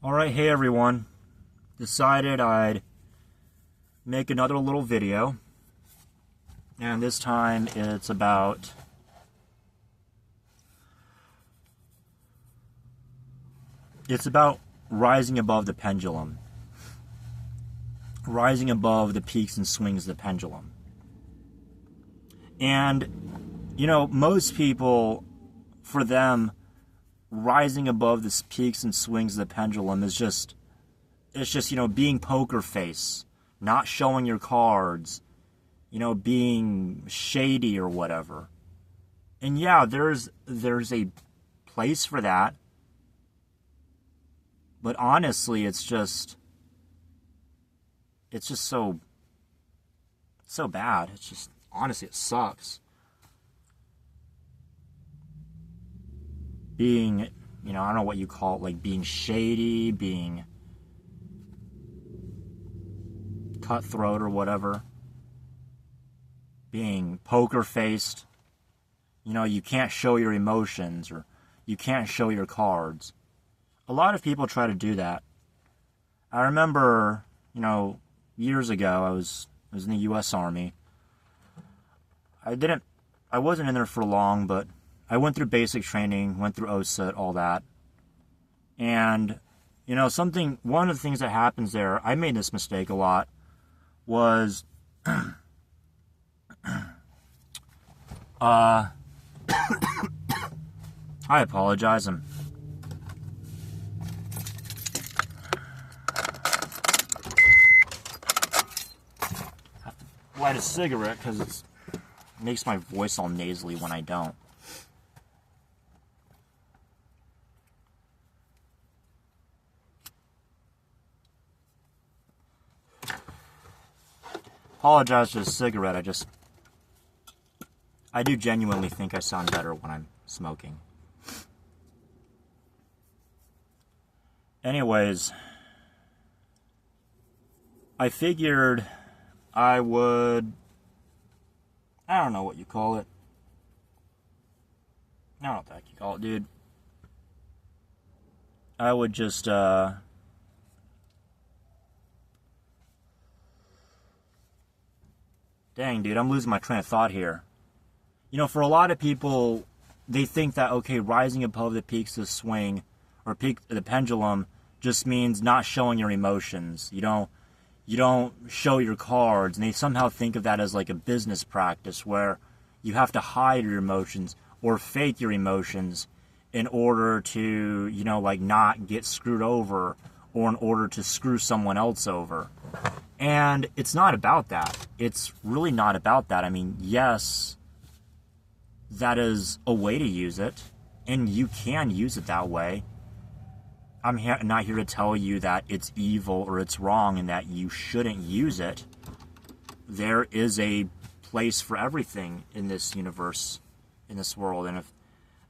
Alright, hey everyone. Decided I'd make another little video. And this time it's about rising above the pendulum. Rising above the peaks and swings of the pendulum. And, most people, for them, rising above the peaks and swings of the pendulum is just, being poker face, not showing your cards, being shady or whatever. And yeah, there's a place for that. But honestly, it's just so bad. It's just, honestly, it sucks. Being, I don't know what you call it, like being shady, being cutthroat or whatever. Being poker-faced. You can't show your emotions or you can't show your cards. A lot of people try to do that. I remember, years ago, I was in the U.S. Army. I wasn't in there for long, but I went through basic training, went through OSUT, all that. And, one of the things that happens there, I made this mistake a lot, was, I apologize, I have to light a cigarette because it makes my voice all nasally when I don't. Apologize for the cigarette. I do genuinely think I sound better when I'm smoking. Anyways, I figured I don't know what you call it. I don't know what the heck you call it, dude. I would just, dang, dude, I'm losing my train of thought here. For a lot of people, they think that, okay, rising above the peaks of the swing, or peak of the pendulum, just means not showing your emotions. You don't show your cards, and they somehow think of that as like a business practice where you have to hide your emotions or fake your emotions in order to, not get screwed over or in order to screw someone else over. And it's not about that. It's really not about that. I mean, yes, that is a way to use it, and you can use it that way. I'm not here to tell you that it's evil or it's wrong and that you shouldn't use it. There is a place for everything in this universe, in this world. And if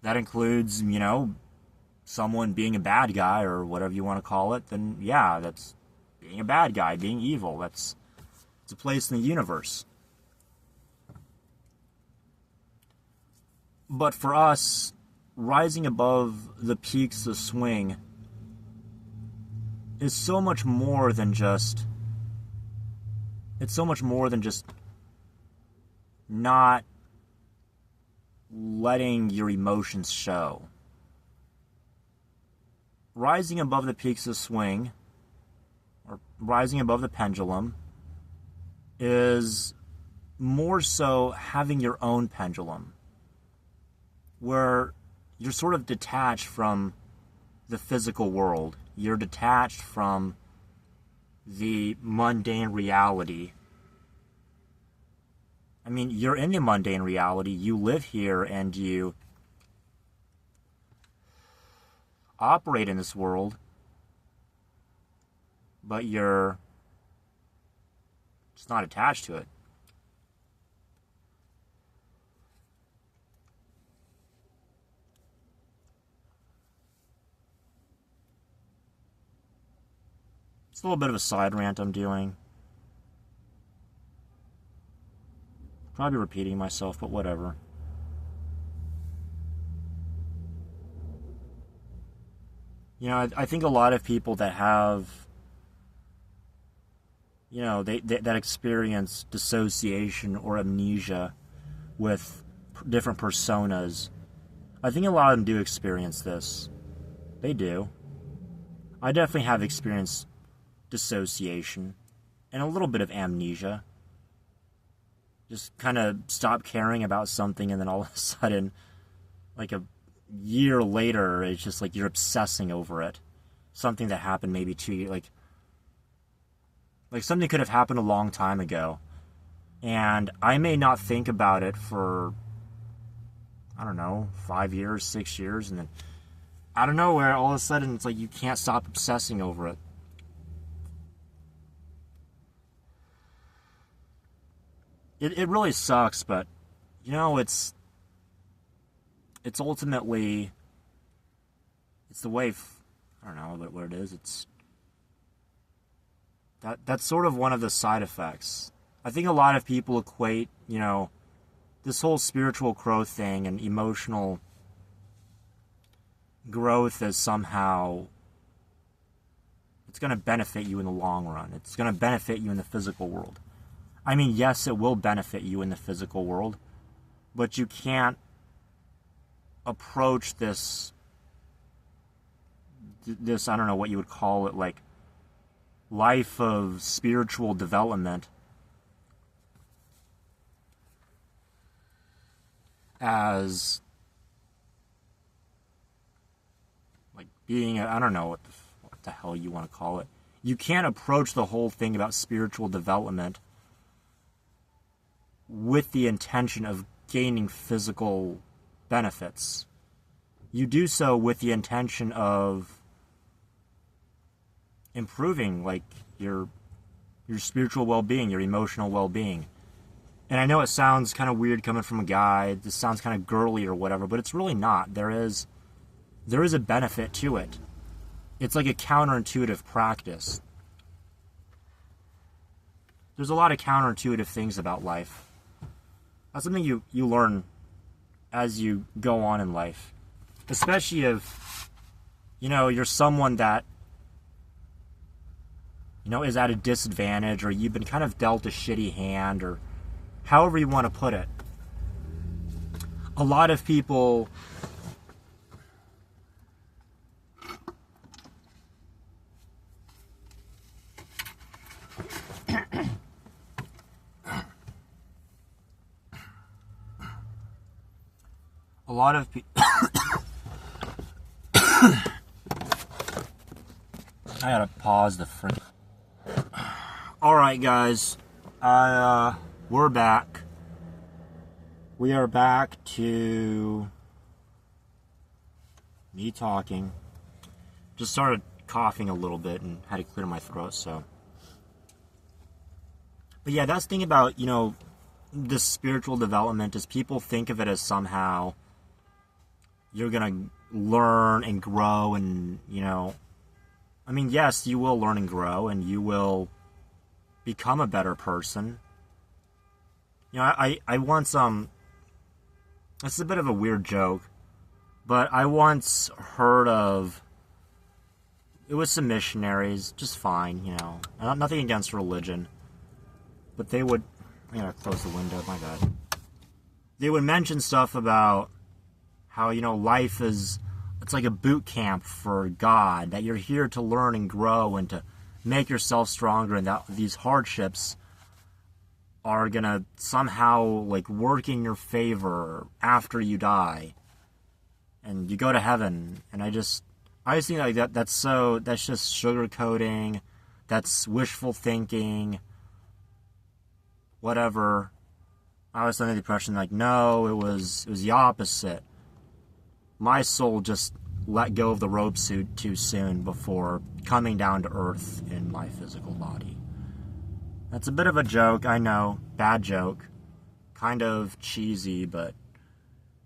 that includes, someone being a bad guy or whatever you want to call it, then yeah, that's being a bad guy, being evil. It's a place in the universe. But for us, rising above the peaks of swing is so much more than just, not letting your emotions show. Rising above the peaks of swing, or rising above the pendulum, is more so having your own pendulum, where you're sort of detached from the physical world. You're detached from the mundane reality. I mean, you're in the mundane reality. You live here and you operate in this world, but you're just not attached to it. It's a little bit of a side rant I'm doing. Probably repeating myself, but whatever. I think a lot of people that have, they that experience dissociation or amnesia with different personas, I think a lot of them do experience this. They do. I definitely have experienced dissociation and a little bit of amnesia. Just kind of stop caring about something, and then all of a sudden, like a year later, it's just like you're obsessing over it. Something that happened maybe 2 years, like something could have happened a long time ago, and I may not think about it for, I don't know, 5 years, 6 years, and then out of nowhere, all of a sudden, it's like you can't stop obsessing over it. It really sucks, but it's ultimately, it's the way, I don't know what it is. It's that's sort of one of the side effects. I think a lot of people equate, this whole spiritual growth thing and emotional growth as somehow it's going to benefit you in the long run. It's going to benefit you in the physical world. I mean, yes, it will benefit you in the physical world, but you can't approach this, I don't know what you would call it, like life of spiritual development as like being, I don't know what the hell you want to call it. You can't approach the whole thing about spiritual development with the intention of gaining physical benefits. You do so with the intention of improving, like, your spiritual well-being, your emotional well-being. And I know it sounds kind of weird coming from a guy. This sounds kind of girly or whatever, but it's really not. There is a benefit to it. It's like a counterintuitive practice. There's a lot of counterintuitive things about life. That's something you learn as you go on in life. Especially if, you're someone that, is at a disadvantage, or you've been kind of dealt a shitty hand, or however you want to put it. A lot of people I gotta pause the frick. Alright, guys. We're back. We are back to me talking. Just started coughing a little bit and had to clear my throat, so. But yeah, that's the thing about, this spiritual development is people think of it as somehow you're gonna learn and grow and, I mean, yes, you will learn and grow and you will become a better person. I once, it's a bit of a weird joke, but I once heard of, it was some missionaries, just fine, nothing against religion, but they would, I gotta close the window, my bad. They would mention stuff about how, life is, it's like a boot camp for God, that you're here to learn and grow and to make yourself stronger, and that these hardships are gonna somehow, like, work in your favor after you die and you go to heaven. And I just think like that's just sugarcoating, that's wishful thinking, whatever. I was under the impression, like, no, it was the opposite. My soul just let go of the rope suit too soon before coming down to earth in my physical body. That's a bit of a joke, I know. Bad joke. Kind of cheesy, but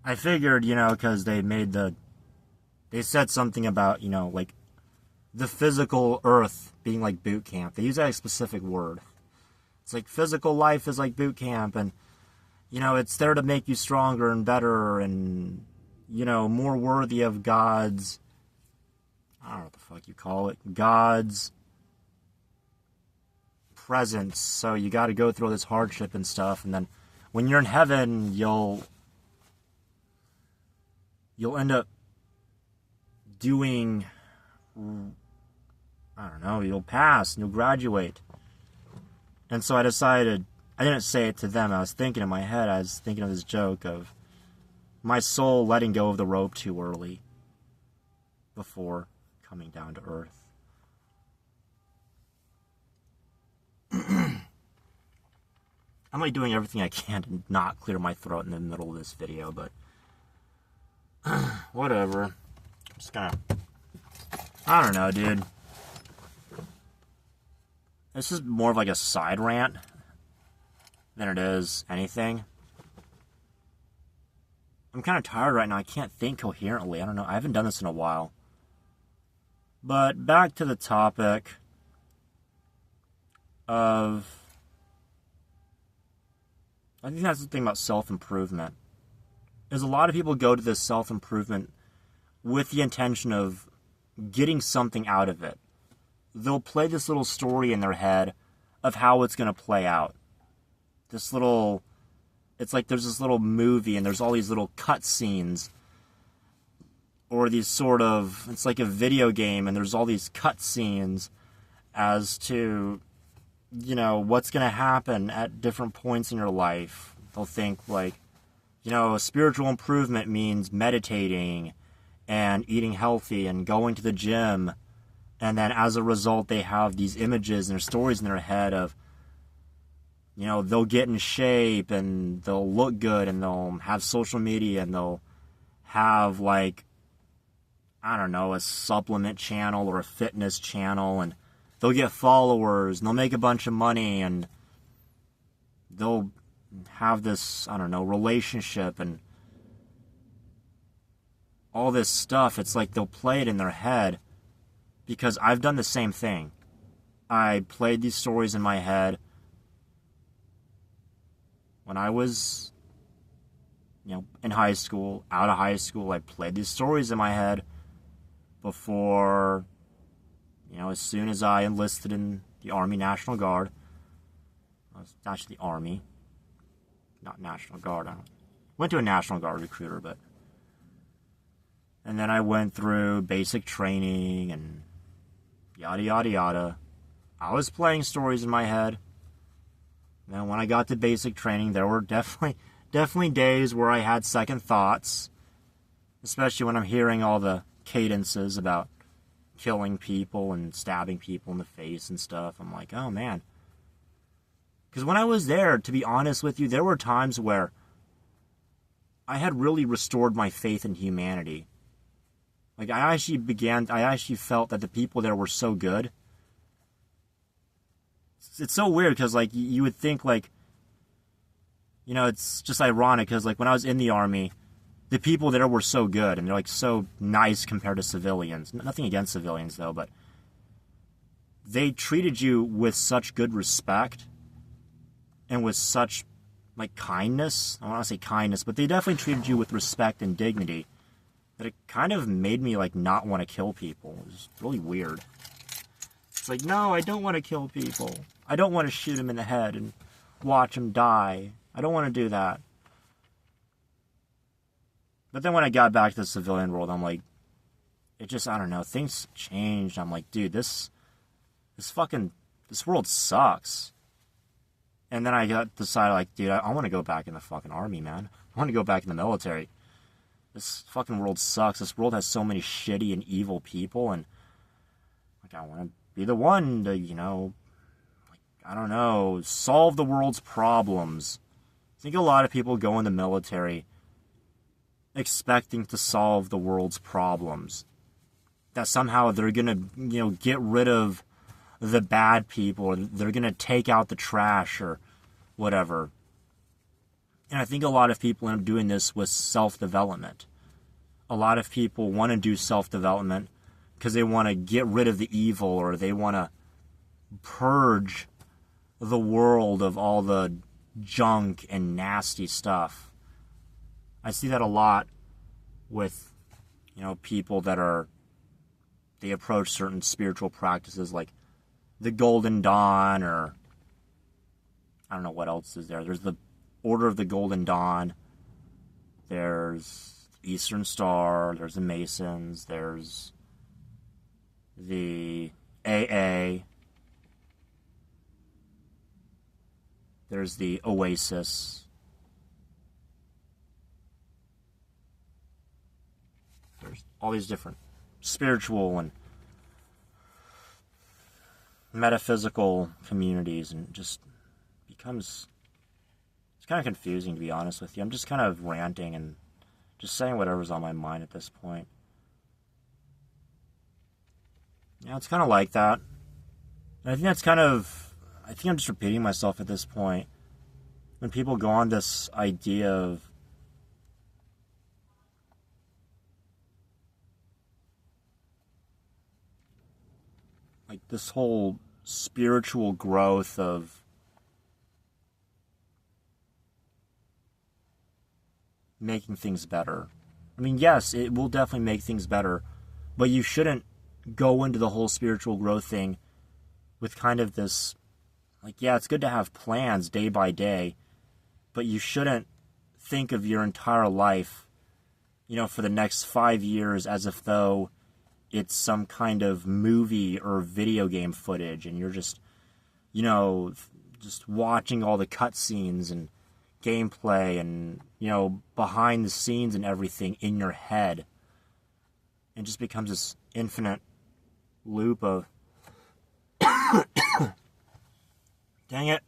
I figured, because they said something about, like, the physical earth being like boot camp. They use that specific word. It's like physical life is like boot camp, and, it's there to make you stronger and better and, more worthy of God's, I don't know what fuck you call it, God's presence. So you got to go through all this hardship and stuff, and then when you're in heaven, you'll end up doing, I don't know, you'll pass and you'll graduate. And so I decided, I didn't say it to them, I was thinking in my head, I was thinking of this joke of my soul letting go of the rope too early before coming down to earth. I'm like doing everything I can to not clear my throat in the middle of this video, but whatever. I'm just gonna, I don't know, dude. This is more of like a side rant than it is anything. I'm kind of tired right now. I can't think coherently. I don't know. I haven't done this in a while. But back to the topic of, I think that's the thing about self-improvement, is a lot of people go to this self-improvement with the intention of getting something out of it. They'll play this little story in their head of how it's going to play out. This little, it's like there's this little movie and there's all these little cut scenes, or these sort of, it's like a video game and there's all these cut scenes as to, you know, what's going to happen at different points in your life. They'll think like, you know, spiritual improvement means meditating and eating healthy and going to the gym. And then as a result, they have these images and their stories in their head of, you know, they'll get in shape and they'll look good and they'll have social media and they'll have like, I don't know, a supplement channel or a fitness channel, and they'll get followers and they'll make a bunch of money and they'll have this, I don't know, relationship and all this stuff. It's like they'll play it in their head, because I've done the same thing. I played these stories in my head when I was, you know, in high school, out of high school. I played these stories in my head before, you know, as soon as I enlisted in the Army National Guard. I was actually the Army, not National Guard. I went to a National Guard recruiter, but... And then I went through basic training and yada, yada, yada. I was playing stories in my head. And then when I got to basic training, there were definitely days where I had second thoughts, especially when I'm hearing all the cadences about killing people and stabbing people in the face and stuff. I'm like, oh man. Because when I was there, to be honest with you, there were times where I had really restored my faith in humanity. Like, I actually felt that the people there were so good. It's so weird, because, like, you would think, like, you know, it's just ironic, because, like, when I was in the Army, the people there were so good, and they're, like, so nice compared to civilians. Nothing against civilians, though, but they treated you with such good respect and with such, like, kindness. I don't want to say kindness, but they definitely treated you with respect and dignity, that it kind of made me, like, not want to kill people. It was really weird. It's like, no, I don't want to kill people. I don't want to shoot them in the head and watch them die. I don't want to do that. But then when I got back to the civilian world, I'm like, it just, I don't know, things changed. I'm like, dude, this world sucks. And then I decided, like, dude, I want to go back in the fucking Army, man. I want to go back in the military. This fucking world sucks. This world has so many shitty and evil people, and, like, I want to be the one to, you know, like, I don't know, solve the world's problems. I think a lot of people go in the military expecting to solve the world's problems. That somehow they're going to, you know, get rid of the bad people, or they're going to take out the trash or whatever. And I think a lot of people end up doing this with self-development. A lot of people want to do self-development because they want to get rid of the evil, or they want to purge the world of all the junk and nasty stuff. I see that a lot with, you know, people that are they approach certain spiritual practices like the Golden Dawn, or I don't know what else is there. There's the Order of the Golden Dawn. There's Eastern Star. There's the Masons. There's the AA. There's the Oasis. There's all these different spiritual and metaphysical communities, and just becomes, it's kind of confusing, to be honest with you. I'm just kind of ranting and just saying whatever's on my mind at this point. Yeah, it's kind of like that. And I think that's kind of, I think I'm just repeating myself at this point. When people go on this idea of like this whole spiritual growth of making things better. I mean, yes, it will definitely make things better, but you shouldn't go into the whole spiritual growth thing with kind of this, like, yeah, it's good to have plans day by day, but you shouldn't think of your entire life, for the next 5 years as if though it's some kind of movie or video game footage, and you're just, just watching all the cutscenes and gameplay and, behind the scenes and everything in your head. It just becomes this infinite loop of dang it,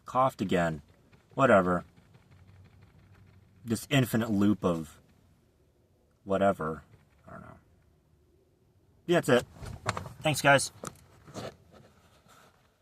coughed again. Whatever. This infinite loop of whatever. I don't know. Yeah, that's it. Thanks, guys.